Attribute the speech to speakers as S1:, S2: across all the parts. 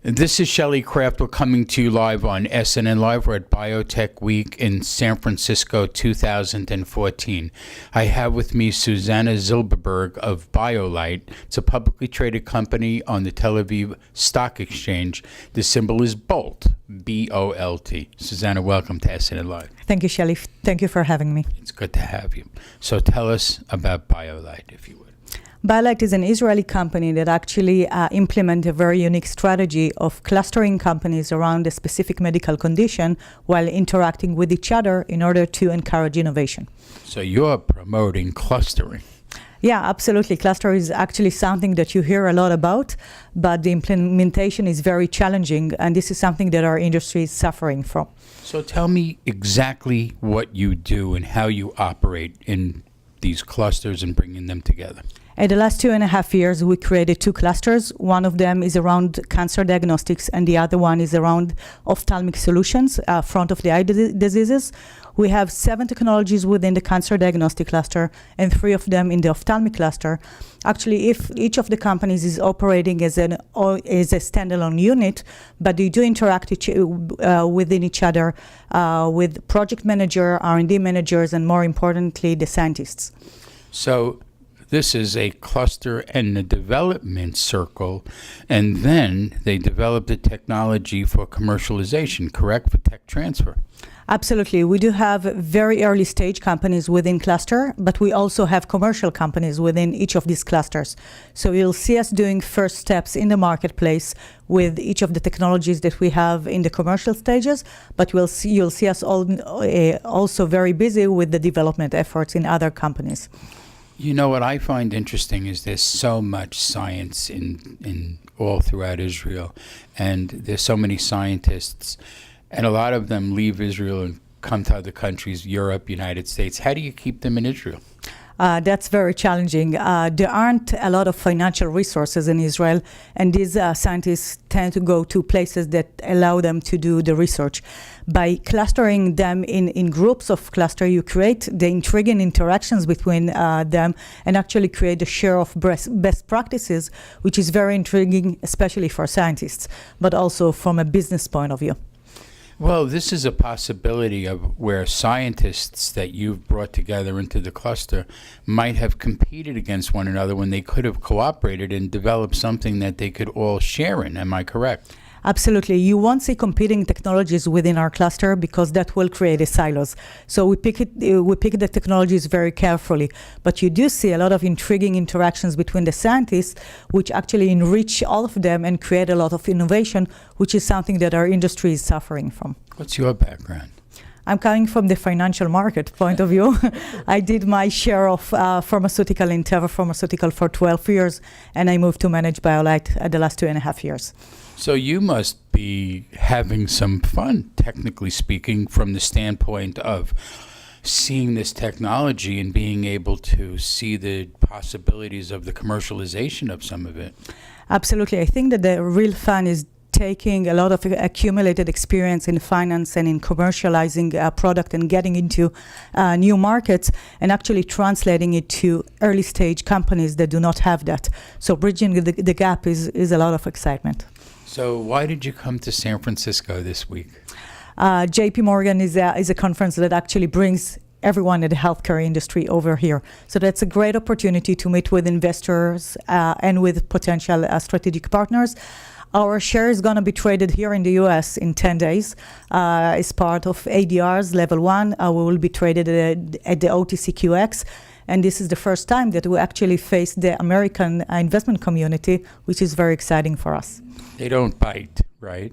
S1: This is Shelley Craftel coming to you live on SNNLive. We're at Biotech Week in San Francisco 2014. I have with me Suzana Zilberberg of BioLight. It's a publicly traded company on the Tel Aviv Stock Exchange. The symbol is BOLT, B-O-L-T. Suzana, welcome to SNNLive.
S2: Thank you, Shelley. Thank you for having me.
S1: It's good to have you. So tell us about BioLight, if you would.
S2: BioLight is an Israeli company that actually implements a very unique strategy of clustering companies around a specific medical condition while interacting with each other in order to encourage innovation.
S1: So you're promoting clustering.
S2: Yeah, absolutely. Cluster is actually something that you hear a lot about, but the implementation is very challenging, and this is something that our industry is suffering from.
S1: So tell me exactly what you do and how you operate in these clusters and bringing them together.
S2: In the last 2.5 years, we created 2 clusters. One of them is around cancer diagnostics, and the other one is around ophthalmic solutions, front of the eye diseases. We have 7 technologies within the cancer diagnostic cluster and 3 of them in the ophthalmic cluster. Actually, if each of the companies is operating as a standalone unit, but they do interact within each other with project manager, R&D managers, and more importantly, the scientists.
S1: So this is a cluster and a development circle, and then they develop the technology for commercialization, correct, for tech transfer?
S2: Absolutely. We do have very early stage companies within cluster, but we also have commercial companies within each of these clusters. So you'll see us doing first steps in the marketplace with each of the technologies that we have in the commercial stages, but you'll see us also very busy with the development efforts in other companies.
S1: You know, what I find interesting is there's so much science in all throughout Israel, and there's so many scientists, and a lot of them leave Israel and come to other countries, Europe, United States. How do you keep them in Israel?
S2: That's very challenging. There aren't a lot of financial resources in Israel, and these scientists tend to go to places that allow them to do the research. By clustering them in groups of cluster, you create the intriguing interactions between them and actually create a share of best practices, which is very intriguing, especially for scientists, but also from a business point of view.
S1: Well, this is a possibility of where scientists that you've brought together into the cluster might have competed against one another when they could have cooperated and developed something that they could all share in. Am I correct?
S2: Absolutely. You won't see competing technologies within our cluster because that will create a silos. So we pick the technologies very carefully. But you do see a lot of intriguing interactions between the scientists, which actually enrich all of them and create a lot of innovation, which is something that our industry is suffering from.
S1: What's your background?
S2: I'm coming from the financial market point of view. I did my share of pharmaceutical in Teva Pharmaceutical for 12 years, and I moved to manage BioLight at the last 2.5 years.
S1: So you must be having some fun, technically speaking, from the standpoint of seeing this technology and being able to see the possibilities of the commercialization of some of it. Absolutely.
S2: I think that the real fun is taking a lot of accumulated experience in finance and in commercializing a product and getting into new markets and actually translating it to early stage companies that do not have that. So bridging the gap is a lot of excitement.
S1: So why did you come to San Francisco this week?
S2: JP Morgan is a conference that actually brings everyone in the healthcare industry over here. So that's a great opportunity to meet with investors and with potential strategic partners. Our share is going to be traded here in the US in 10 days as part of ADR's Level 1. We will be traded at the OTCQX. And this is the first time that we actually face the American investment community, which is very exciting for us.
S1: They don't bite, right?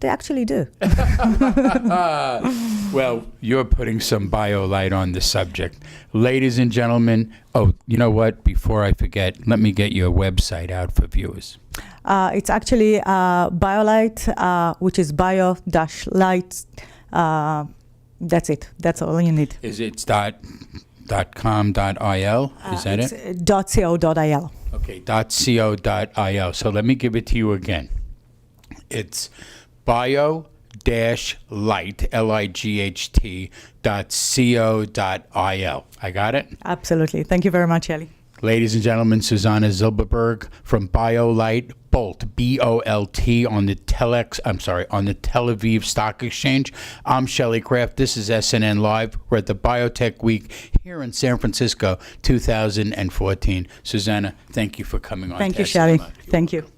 S2: They actually do.
S1: Well, you're putting some BioLight on the subject. Ladies and gentlemen, oh, you know what? Before I forget, let me get your website out for viewers.
S2: It's actually BioLight, which is bio-light. That's it. That's all you need.
S1: Is it .com.il? Is that
S2: it's
S1: it?
S2: .co.il.
S1: Okay, .co.il. So let me give it to you again. It's bio-light, LIGHT.co.il. I got it?
S2: Absolutely. Thank you very much, Ellie.
S1: Ladies and gentlemen, Suzana Zilberberg from BioLight, Bolt, B-O-L-T, on the on the Tel Aviv Stock Exchange. I'm Shelley Kraft. This is SNN Live. We're at the Biotech Week here in San Francisco, 2014. Suzana, thank you for coming on.
S2: Thank
S1: to
S2: you,
S1: SNN
S2: Shelley.
S1: Live.
S2: Thank you.